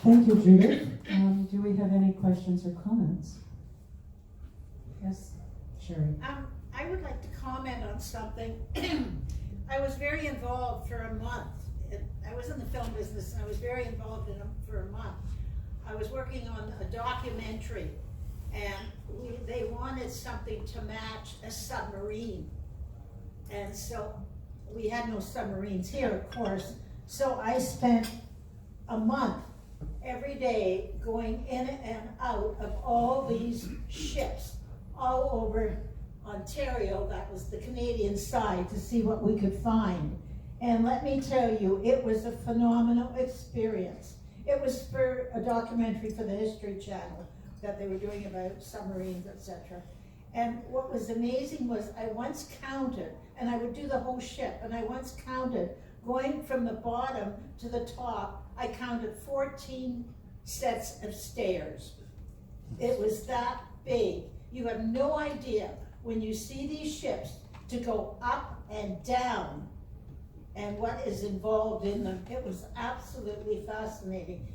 Thank you, Judith. Do we have any questions or comments? Yes, Sherry. I would like to comment on something. I was very involved for a month. I was in the film business and I was very involved in them for a month. I was working on a documentary and they wanted something to match a submarine. And so we had no submarines here, of course. So I spent a month every day going in and out of all these ships all over Ontario, that was the Canadian side, to see what we could find. And let me tell you, it was a phenomenal experience. It was for a documentary for the History Channel that they were doing about submarines, etc. And what was amazing was I once counted, and I would do the whole ship, and I once counted, going from the bottom to the top, I counted 14 sets of stairs. It was that big. You have no idea when you see these ships to go up and down and what is involved in them. It was absolutely fascinating.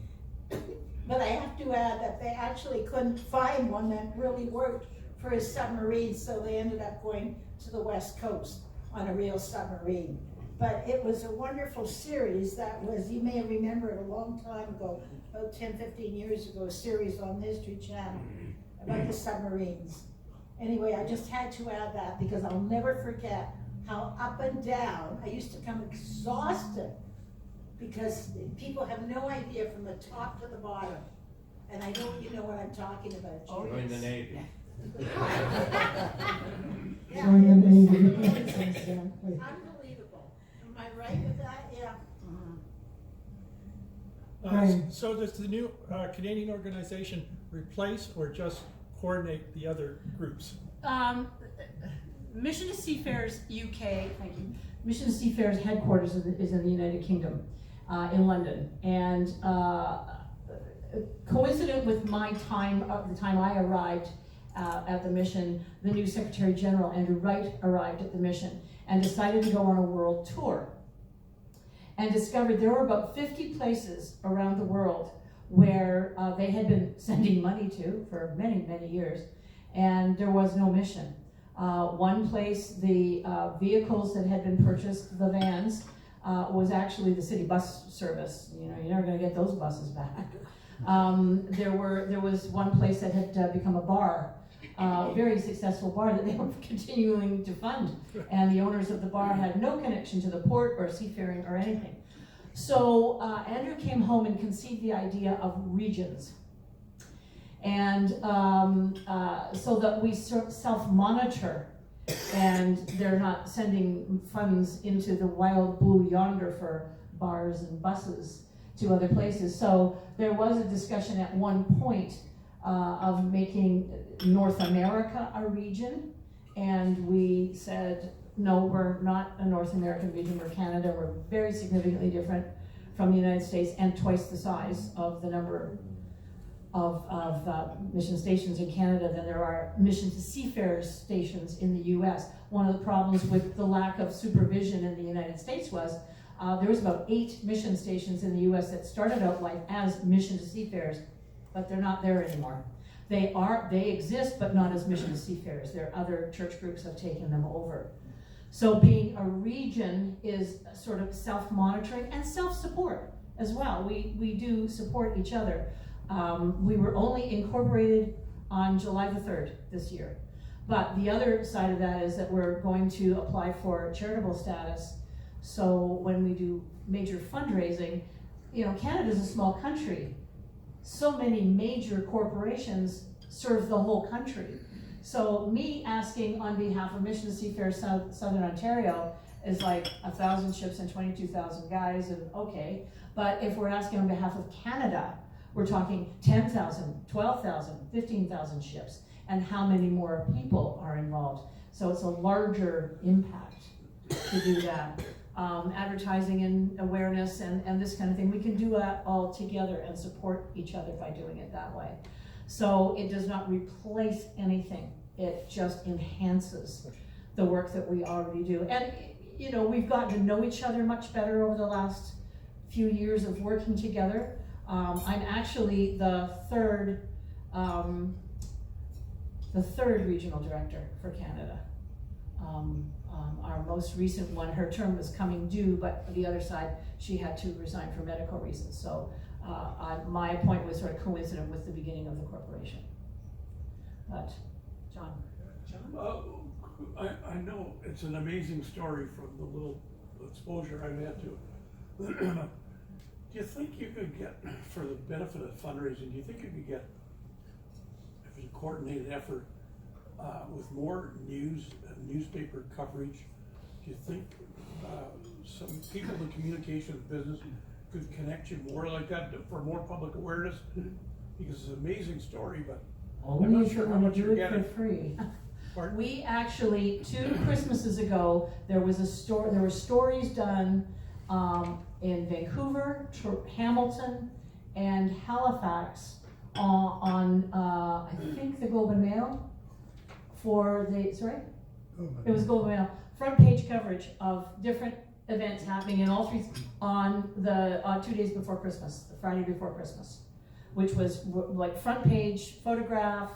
But I have to add that they actually couldn't find one that really worked for a submarine, so they ended up going to the West Coast on a real submarine. But it was a wonderful series that was, you may remember it a long time ago, about 10, 15 years ago, a series on the History Channel about the submarines. Anyway, I just had to add that because I'll never forget how up and down, I used to come exhausted because people have no idea from the top to the bottom. And I know you know what I'm talking about. Oh, Join the Navy. Join the Navy. Unbelievable. Am I right with that? Yeah. Right. So does the new Canadian organization replace or just coordinate the other groups? Mission to Seafarers UK, thank you. Mission to Seafarers headquarters is in the United Kingdom, in London. And coincident with my time, the time I arrived at the mission, the new Secretary General, Andrew Wright, arrived at the mission and decided to go on a world tour. And discovered there were about 50 places around the world where they had been sending money to for many, many years, and there was no mission. One place, the vehicles that had been purchased, the vans, was actually the city bus service. You know, you're never going to get those buses back. There was one place that had become a bar, very successful bar that they were continuing to fund, and the owners of the bar had no connection to the port or seafaring or anything. So Andrew came home and conceived the idea of regions. And so that we self-monitor, and they're not sending funds into the wild blue yonder for bars and buses to other places. So there was a discussion at one point of making North America a region, and we said, no, we're not a North American region, we're Canada. We're very significantly different from the United States and twice the size of the number of mission stations in Canada than there are mission to seafarers stations in the US. One of the problems with the lack of supervision in the United States was there was about 8 mission stations in the US that started out life as mission to seafarers, but they're not there anymore. They exist, but not as mission to seafarers. There are other church groups have taken them over. So being a region is sort of self-monitoring and self-support as well. We do support each other. We were only incorporated on July the 3rd this year. But the other side of that is that we're going to apply for charitable status. So when we do major fundraising, you know, Canada's a small country. So many major corporations serve the whole country. So me asking on behalf of Mission to Seafarers Southern Ontario is like 1,000 ships and 22,000 guys, and okay. But if we're asking on behalf of Canada, we're talking 10,000, 12,000, 15,000 ships, and how many more people are involved. So it's a larger impact to do that. Advertising and awareness and this kind of thing, we can do that all together and support each other by doing it that way. So it does not replace anything, it just enhances the work that we already do. And you know, we've gotten to know each other much better over the last few years of working together. I'm actually the third regional director for Canada. Our most recent one, her term was coming due, but the other side, she had to resign for medical reasons. So my appointment was sort of coincident with the beginning of the corporation. But, John? I know it's an amazing story from the little exposure I've had to it. Do you think you could get, for the benefit of fundraising, do you think you could get, if it's a coordinated effort, with more newspaper coverage? Do you think some people in communications business could connect you more like that for more public awareness? Because it's an amazing story, but I'm not sure how much you're getting. For free. Pardon? We actually, 2 Christmases ago, there were stories done in Vancouver, Hamilton, and Halifax on I think the Globe and Mail for the, it was Globe and Mail, front page coverage of different events happening in all 3 on 2 days before Christmas, the Friday before Christmas, which was like front page photograph,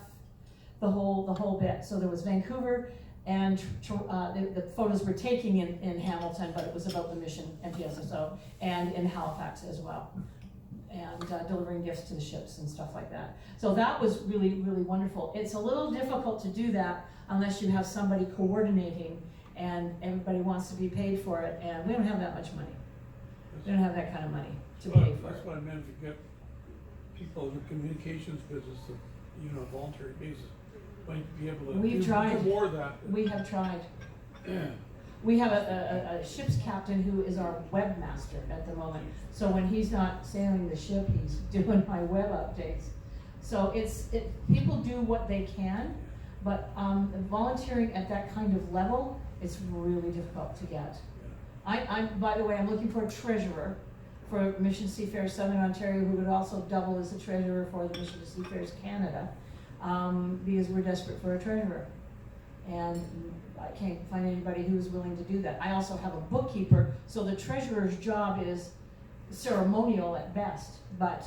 the whole bit. So there was Vancouver, and the photos were taken in Hamilton, but it was about the mission, MTSSO, and in Halifax as well, and delivering gifts to the ships and stuff like that. So that was really, really wonderful. It's a little difficult to do that unless you have somebody coordinating and everybody wants to be paid for it, and we don't have that much money. We don't have that kind of money to pay for That's it. what I meant, to get people in the communications business, that, you know, voluntary basis, might be able to We've do tried. more of that. We have tried. Yeah. We have a ship's captain who is our webmaster at the moment. So when he's not sailing the ship, he's doing my web updates. So people do what they can, but volunteering at that kind of level, it's really difficult to get. By the way, I'm looking for a treasurer for Mission Seafarers Southern Ontario, who would also double as a treasurer for the Mission Seafarers Canada, because we're desperate for a treasurer. And I can't find anybody who's willing to do that. I also have a bookkeeper, so the treasurer's job is ceremonial at best, but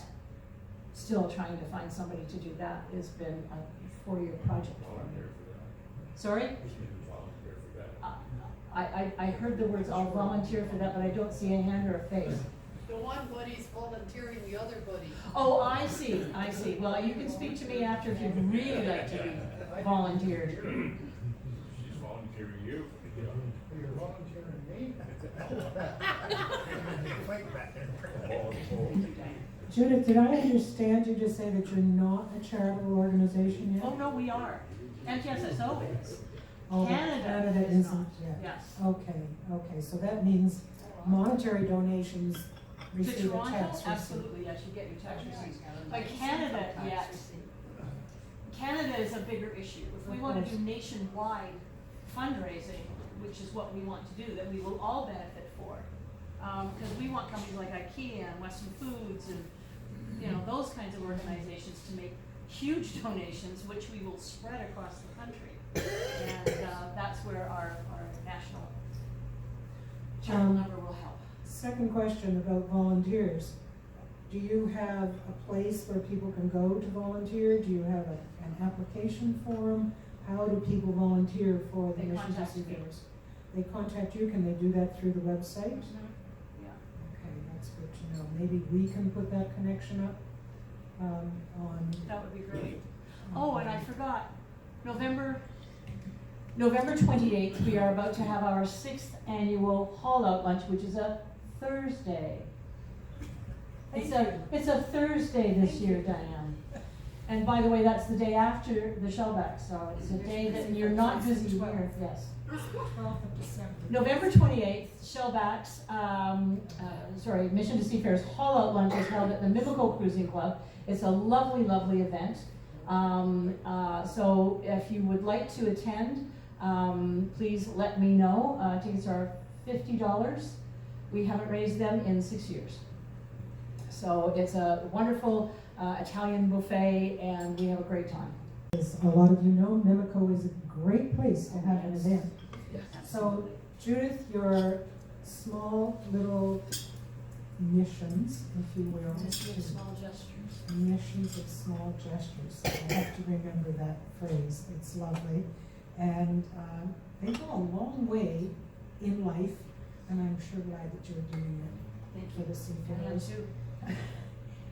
still trying to find somebody to do that has been a 4-year project for me. Sorry? I heard the words, I'll volunteer for that, but I don't see a hand or a face. The one buddy's volunteering the other buddy. Oh, I see. Well, you can speak to me after if you'd really like to be volunteered. She's volunteering you. You're volunteering me? Judith, did I understand you to say that you're not a charitable organization yet? Oh, no, we are. MTSSO is. Oh, Canada isn't not. yet. Yes. Okay, so that means monetary donations To receive a Toronto, tax receipt. absolutely, yes, you get your tax receipts. But Canada, yes. Canada is a bigger issue. If we want to do nationwide fundraising, which is what we want to do, that we will all benefit for. Because we want companies like IKEA and Western Foods and, you know, those kinds of organizations to make huge donations, which we will spread across the country. And that's where our national channel number will help. Second question about volunteers. Do you have a place where people can go to volunteer? Do you have an application form? How do people volunteer for the They Mission to contact me. Seafarers? They contact you, can they do that through the website? Yeah. Okay, that's good to know. Maybe we can put that connection up on. That would be great. Oh, and I forgot, November 28th, we are about to have our 6th annual haul out lunch, which is a Thursday. It's a Thursday this year, Diane. And by the way, that's the day after the Shellback, so it's a day that you're not busy here, yes. 12th of December. November 28th, Shellback's, Mission to Seafarers haul out lunch is held at the Mimico Cruising Club. It's a lovely, lovely event. So if you would like to attend, please let me know. Tickets are $50. We haven't raised them in 6 years. So it's a wonderful Italian buffet, and we have a great time. As a lot of you know, Mimico is a great place to have an event. So Judith, your small little missions, if you will. Just make small gestures. Missions of small gestures. So I have to remember that phrase. It's lovely. And they go a long way in life, and I'm sure glad that you're doing it Thank for you. the Seafarers. too.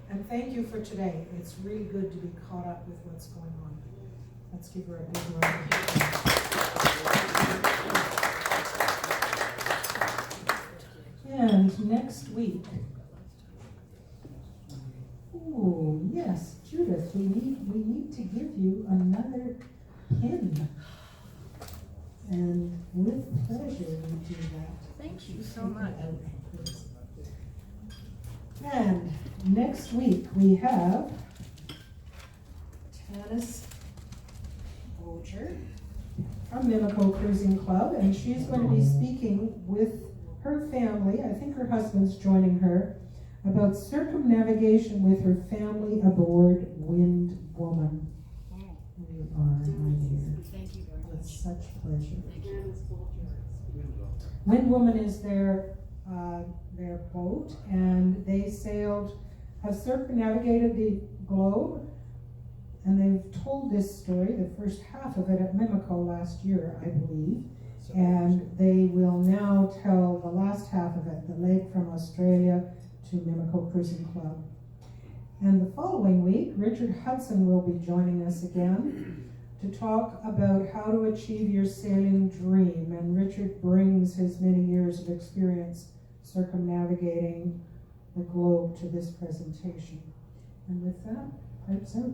And thank you for today. It's really good to be caught up with what's going on. Let's give her a big round of applause. And next week, ooh, yes, Judith, we need to give you another pin. And with pleasure we do that. Thank you so Take it much. out, please. And next week we have Tanis Boger from Mimico Cruising Club, and she's going to be speaking with her family. I think her husband's joining her, about circumnavigation with her family aboard Wind Woman. You are, my dear. Thank you very With much. such pleasure. Thank you. Wind Woman is their boat, and they have circumnavigated the globe, and they've told this story, the first half of it, at Mimico last year, I believe, and they will now tell the last half of it, the leg from Australia to Mimico Cruising Club. And the following week, Richard Hudson will be joining us again to talk about how to achieve your sailing dream. And Richard brings his many years of experience circumnavigating the globe to this presentation. And with that, pipes out.